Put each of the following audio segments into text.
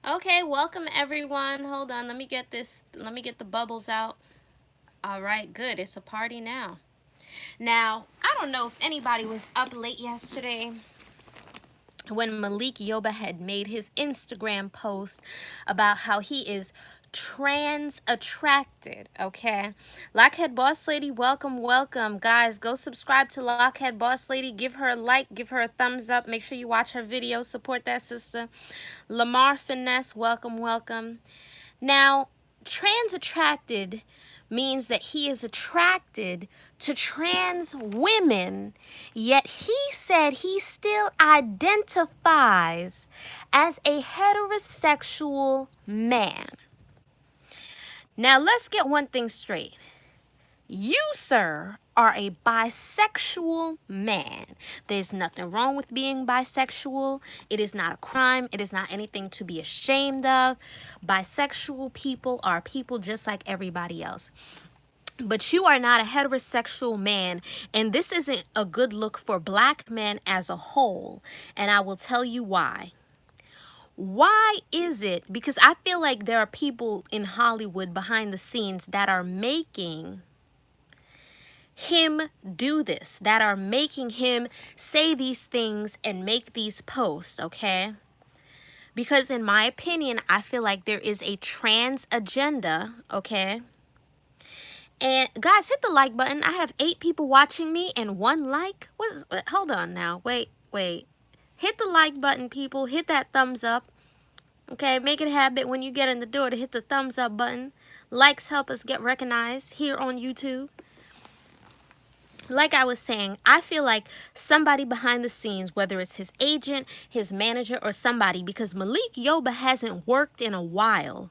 Okay, welcome everyone. Hold on, let me get this, let me get the bubbles out. All right, good. It's a party now. Now, I don't know if anybody was up late yesterday when Mal1k had made his Instagram post about how he is trans attracted. Okay, Lockhead Boss Lady, welcome, welcome. Guys, go subscribe to Lockhead Boss Lady. Give her a like, give her a thumbs up. Make sure you watch her video. Support that sister. Lamar Finesse, welcome, welcome. Now, trans attracted means that he is attracted to trans women, yet he said he still identifies as a heterosexual man. Now, let's get one thing straight. You, sir, are a bisexual man. There's nothing wrong with being bisexual. It is not a crime. It is not anything to be ashamed of. Bisexual people are people just like everybody else. But you are not a heterosexual man, and this isn't a good look for black men as a whole. And I will tell you why. Why is it? Because I feel like there are people in Hollywood behind the scenes that are making him do this, that are making him say these things and make these posts, okay? Because in my opinion, I feel like there is a trans agenda, okay? And guys, hit the like button. I have 8 people watching me and 1 like. Hold on now. Wait. Hit the like button, people. Hit that thumbs up. Okay, make it a habit when you get in the door to hit the thumbs up button. Likes help us get recognized here on YouTube. Like I was saying, I feel like somebody behind the scenes, whether it's his agent, his manager, or somebody, because Y0ba hasn't worked in a while.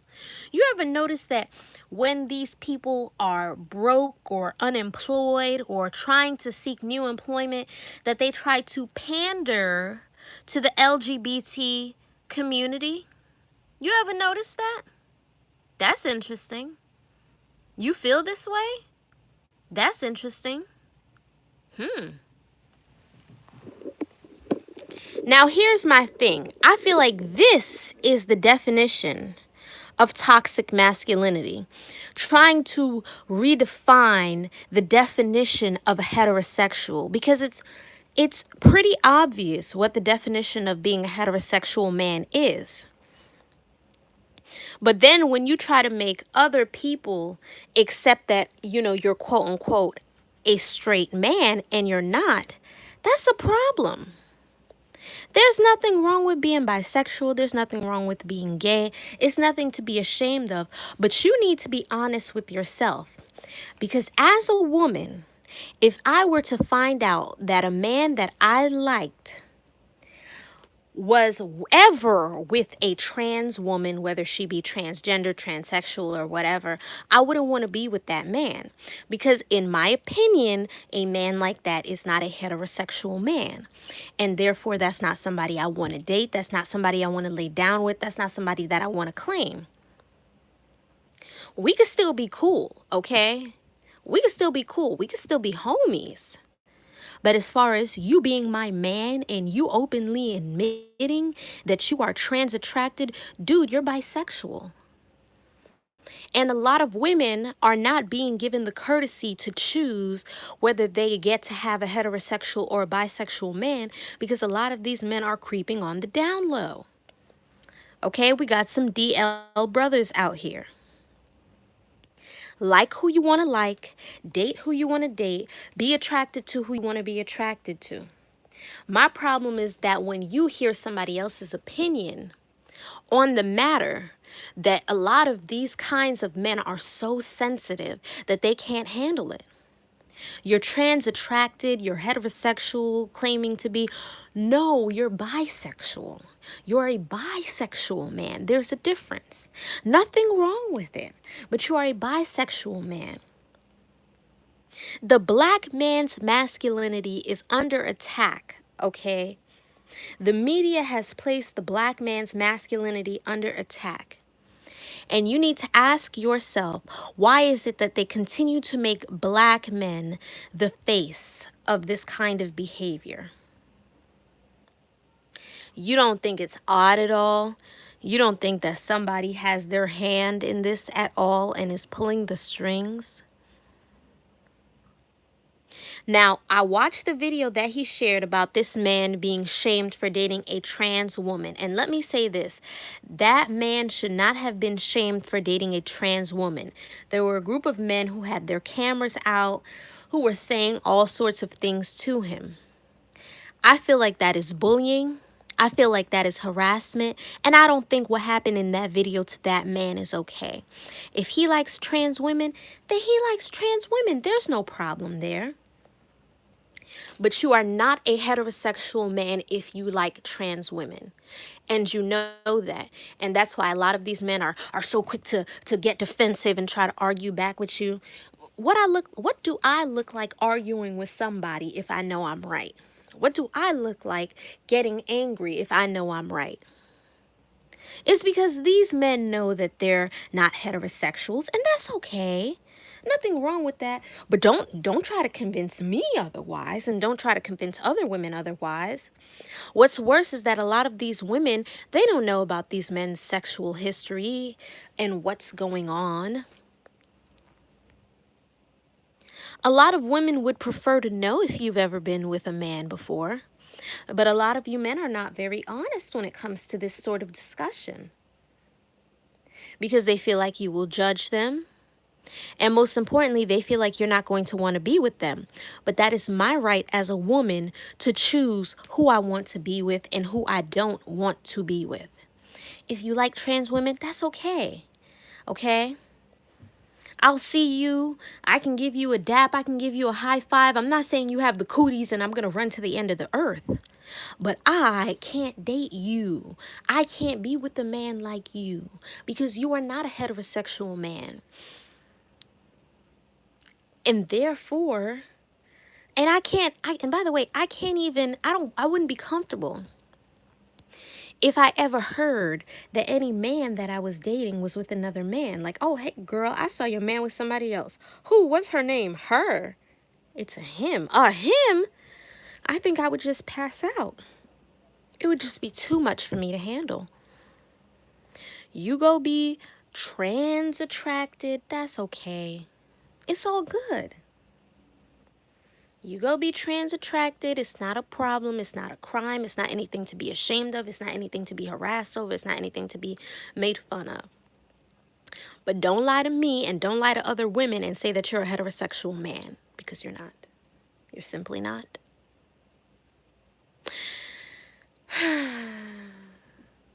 You ever notice that when these people are broke or unemployed or trying to seek new employment, that they try to pander to the LGBT community? You ever notice that? That's interesting. You feel this way? That's interesting. Now, here's my thing. I feel like this is the definition of toxic masculinity. Trying to redefine the definition of a heterosexual, because it's pretty obvious what the definition of being a heterosexual man is. But then when you try to make other people accept that, you're quote unquote a straight man and you're not, that's a problem. There's nothing wrong with being bisexual. There's nothing wrong with being gay. It's nothing to be ashamed of. But you need to be honest with yourself. Because as a woman, if I were to find out that a man that I liked was ever with a trans woman, whether she be transgender, transsexual, or whatever, I wouldn't want to be with that man. Because in my opinion, a man like that is not a heterosexual man. And therefore, that's not somebody I want to date. That's not somebody I want to lay down with. That's not somebody that I want to claim. We could still be cool, okay? We could still be cool. We could still be homies. But as far as you being my man and you openly admitting that you are trans attracted, dude, you're bisexual. And a lot of women are not being given the courtesy to choose whether they get to have a heterosexual or a bisexual man, because a lot of these men are creeping on the down low. Okay, we got some DL brothers out here. Like who you want to like, date who you want to date, be attracted to who you want to be attracted to. My problem is that when you hear somebody else's opinion on the matter, that a lot of these kinds of men are so sensitive that they can't handle it. You're trans attracted, you're heterosexual, claiming to be. No, you're bisexual. You're a bisexual man. There's a difference. Nothing wrong with it, but you are a bisexual man. The black man's masculinity is under attack, okay? The media has placed the black man's masculinity under attack. And you need to ask yourself, why is it that they continue to make black men the face of this kind of behavior? You don't think it's odd at all? You don't think that somebody has their hand in this at all and is pulling the strings? Now, I watched the video that he shared about this man being shamed for dating a trans woman. And let me say this, that man should not have been shamed for dating a trans woman. There were a group of men who had their cameras out, who were saying all sorts of things to him. I feel like that is bullying. I feel like that is harassment. And I don't think what happened in that video to that man is okay. If he likes trans women, then he likes trans women. There's no problem there. But you are not a heterosexual man if you like trans women. And you know that. And that's why a lot of these men are so quick to get defensive and try to argue back with you. What do I look like arguing with somebody if I know I'm right? What do I look like getting angry if I know I'm right? It's because these men know that they're not heterosexuals, and that's okay. Nothing wrong with that. But don't try to convince me otherwise, and don't try to convince other women otherwise. What's worse is that a lot of these women, they don't know about these men's sexual history and what's going on. A lot of women would prefer to know if you've ever been with a man before. But a lot of you men are not very honest when it comes to this sort of discussion because they feel like you will judge them. And most importantly, they feel like you're not going to want to be with them. But that is my right as a woman to choose who I want to be with and who I don't want to be with. If you like trans women, that's okay. Okay? I'll see you. I can give you a dap. I can give you a high five. I'm not saying you have the cooties and I'm going to run to the end of the earth. But I can't date you. I can't be with a man like you because you are not a heterosexual man. And therefore, and and by the way, I wouldn't be comfortable if I ever heard that any man that I was dating was with another man. Like, oh, hey, girl, I saw your man with somebody else. Who? What's her name? Her. It's a him. A him? I think I would just pass out. It would just be too much for me to handle. You go be trans attracted, that's okay. It's all good. You go be trans attracted, it's not a problem, it's not a crime, it's not anything to be ashamed of, it's not anything to be harassed over, it's not anything to be made fun of. But don't lie to me and don't lie to other women and say that you're a heterosexual man, because you're not. You're simply not.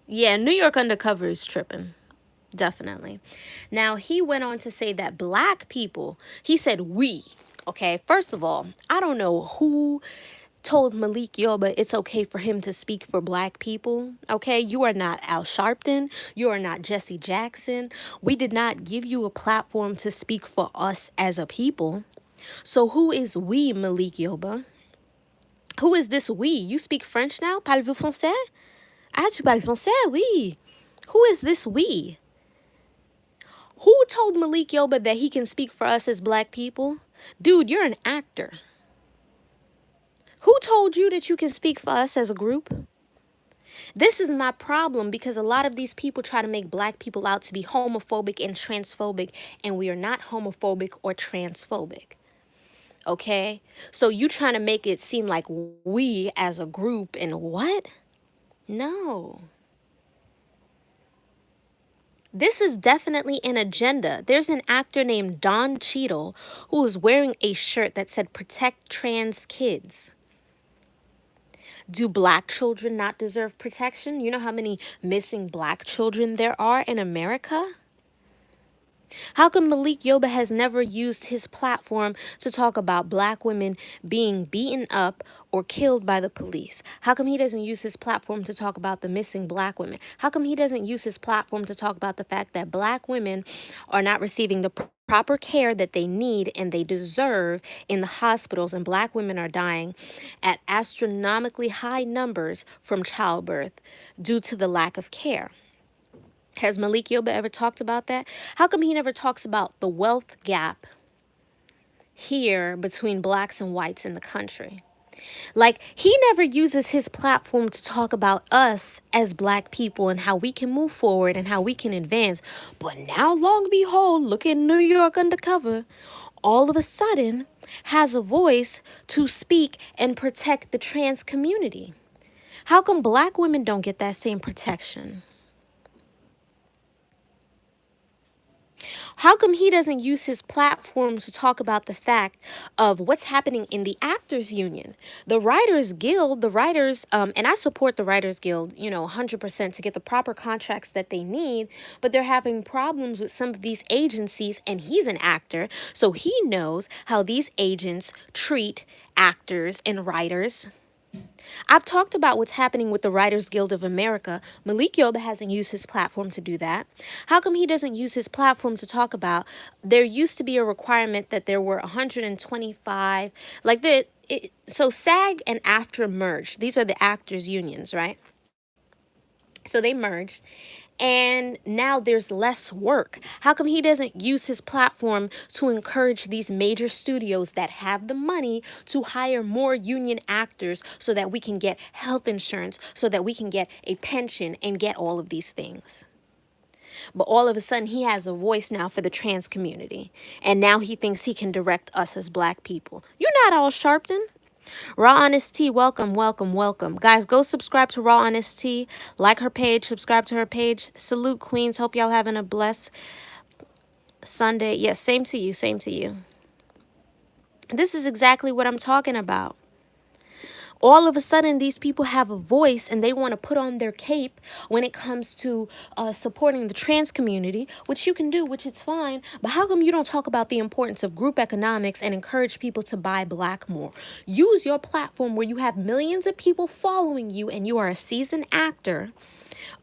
Yeah, New York Undercover is tripping. Definitely. Now, he went on to say that black people, he said we. Okay, first of all, I don't know who told Y0ba it's okay for him to speak for black people. Okay, you are not Al Sharpton. You are not Jesse Jackson. We did not give you a platform to speak for us as a people. So who is we, Y0ba? Who is this we? You speak French now? Parlez-vous français? Ah, tu parles français? Oui. Who is this we? Who told Y0ba that he can speak for us as black people? Dude, you're an actor. Who told you that you can speak for us as a group? This is my problem because a lot of these people try to make black people out to be homophobic and transphobic, and we are not homophobic or transphobic. Okay? So you trying to make it seem like we as a group and what? No. This is definitely an agenda. There's an actor named Don Cheadle who was wearing a shirt that said protect trans kids. Do black children not deserve protection? You know how many missing black children there are in America? How come Y0ba has never used his platform to talk about black women being beaten up or killed by the police? How come he doesn't use his platform to talk about the missing black women? How come he doesn't use his platform to talk about the fact that black women are not receiving the proper care that they need and they deserve in the hospitals, and black women are dying at astronomically high numbers from childbirth due to the lack of care? Has Y0ba ever talked about that? How come he never talks about the wealth gap here between blacks and whites in the country? Like, he never uses his platform to talk about us as black people and how we can move forward and how we can advance. But now, long behold, look at New York undercover. All of a sudden, has a voice to speak and protect the trans community. How come black women don't get that same protection? How come he doesn't use his platform to talk about the fact of what's happening in the actors union, the writers guild, the writers, and I support the writers guild, 100% to get the proper contracts that they need, but they're having problems with some of these agencies, and he's an actor, so he knows how these agents treat actors and writers. I've talked about what's happening with the Writers Guild of America. Y0ba hasn't used his platform to do that. How come he doesn't use his platform to talk about there used to be a requirement that there were 125, like so SAG and AFTRA merged. These are the actors unions, right? So they merged, and now there's less work. How come he doesn't use his platform to encourage these major studios that have the money to hire more union actors so that we can get health insurance, so that we can get a pension and get all of these things? But all of a sudden, he has a voice now for the trans community, and now he thinks he can direct us as black people. You're not all Sharpton. Raw Honest Tea, welcome, welcome, welcome. Guys, go subscribe to Raw Honest Tea. Like her page, subscribe to her page. Salute, Queens. Hope y'all having a blessed Sunday. Yes, same to you, same to you. This is exactly what I'm talking about. All of a sudden, these people have a voice and they want to put on their cape when it comes to supporting the trans community, which you can do, which is fine. But how come you don't talk about the importance of group economics and encourage people to buy black more? Use your platform where you have millions of people following you and you are a seasoned actor,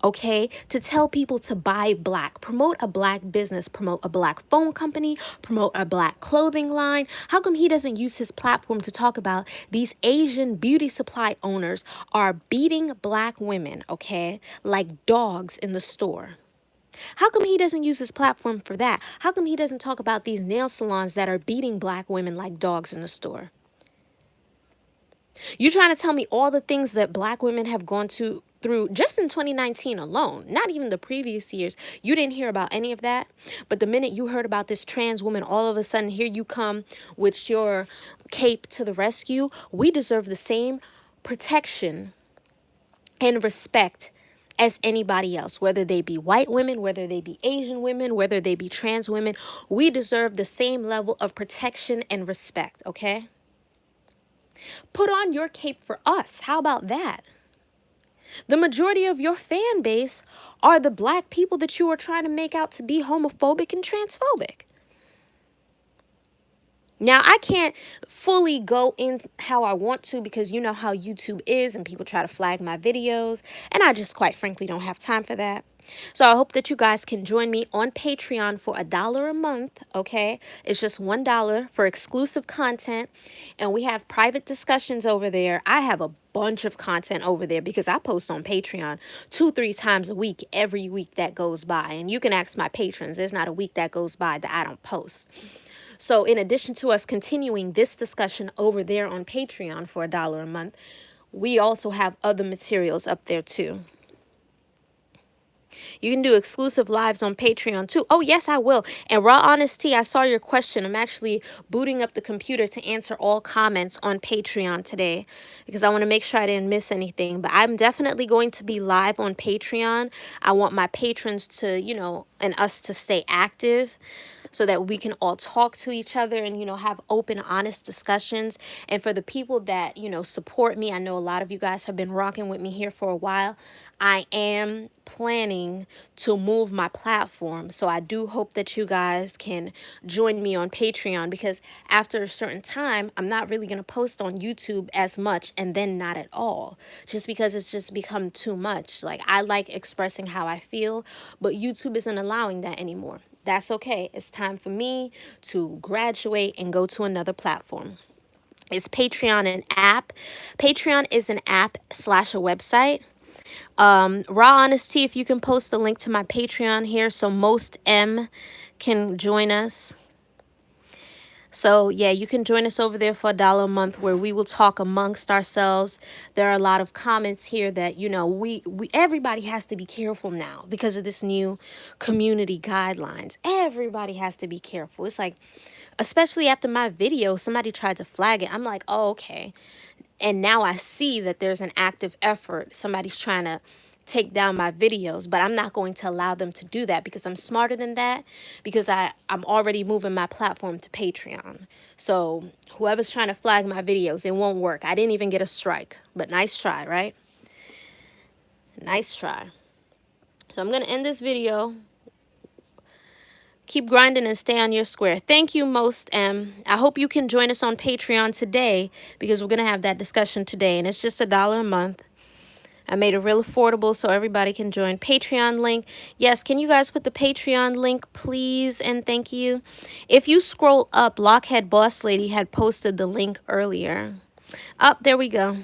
okay, to tell people to buy black, promote a black business, promote a black phone company, promote a black clothing line. How come he doesn't use his platform to talk about these Asian beauty supply owners are beating black women, okay, like dogs in the store? How come he doesn't use his platform for that? How come he doesn't talk about these nail salons that are beating black women like dogs in the store? You're trying to tell me all the things that black women have gone through just in 2019 alone, not even the previous years. You didn't hear about any of that. But the minute you heard about this trans woman, all of a sudden here you come with your cape to the rescue. We deserve the same protection and respect as anybody else, whether they be white women, whether they be Asian women, whether they be trans women. We deserve the same level of protection and respect, okay? Put on your cape for us. How about that? The majority of your fan base are the black people that you are trying to make out to be homophobic and transphobic. Now, I can't fully go in how I want to because you know how YouTube is and people try to flag my videos. And I just quite frankly don't have time for that. So I hope that you guys can join me on Patreon for $1 a month, okay? It's just $1 for exclusive content. And we have private discussions over there. I have a bunch of content over there because I post on Patreon 2-3 times a week, every week that goes by. And you can ask my patrons. There's not a week that goes by that I don't post. So in addition to us continuing this discussion over there on Patreon for $1 a month, we also have other materials up there too. You can do exclusive lives on Patreon too. Oh, yes, I will. And Raw Honest Tea, I saw your question. I'm actually booting up the computer to answer all comments on Patreon today because I want to make sure I didn't miss anything. But I'm definitely going to be live on Patreon. I want my patrons to, and us to stay active, so that we can all talk to each other and, have open, honest discussions. And for the people that, support me, I know a lot of you guys have been rocking with me here for a while. I am planning to move my platform. So I do hope that you guys can join me on Patreon because after a certain time, I'm not really going to post on YouTube as much and then not at all. Just because it's just become too much. Like, I like expressing how I feel, but YouTube isn't allowing that anymore. That's okay. It's time for me to graduate and go to another platform. Is Patreon an app? Patreon is an app / a website. Raw Honesty, if you can post the link to my Patreon here so most M can join us. So yeah, you can join us over there for $1 a month, where we will talk amongst ourselves. There are a lot of comments here that, you know, we everybody has to be careful now because of this new community guidelines. Everybody has to be careful. It's like, especially after my video, somebody tried to flag it. I'm like, oh, okay. And now I see that there's an active effort. Somebody's trying to take down my videos, but I'm not going to allow them to do that because I'm smarter than that, because I'm already moving my platform to Patreon. So whoever's trying to flag my videos, it won't work. I didn't even get a strike, but nice try, right? Nice try. So I'm going to end this video. Keep grinding and stay on your square. Thank you, Most M. I hope you can join us on Patreon today, because we're going to have that discussion today, and it's just $1 a month. I made it real affordable so everybody can join. Patreon link. Yes, can you guys put the Patreon link, please? And thank you. If you scroll up, Lockhead Boss Lady had posted the link earlier. Up, there we go.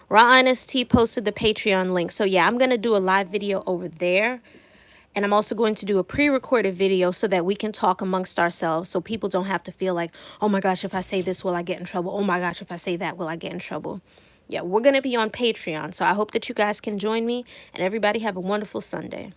Raw Honest Tea posted the Patreon link. So yeah, I'm going to do a live video over there. And I'm also going to do a pre-recorded video so that we can talk amongst ourselves, so people don't have to feel like, oh my gosh, if I say this, will I get in trouble? Oh my gosh, if I say that, will I get in trouble? Yeah, we're going to be on Patreon. So I hope that you guys can join me, and everybody have a wonderful Sunday.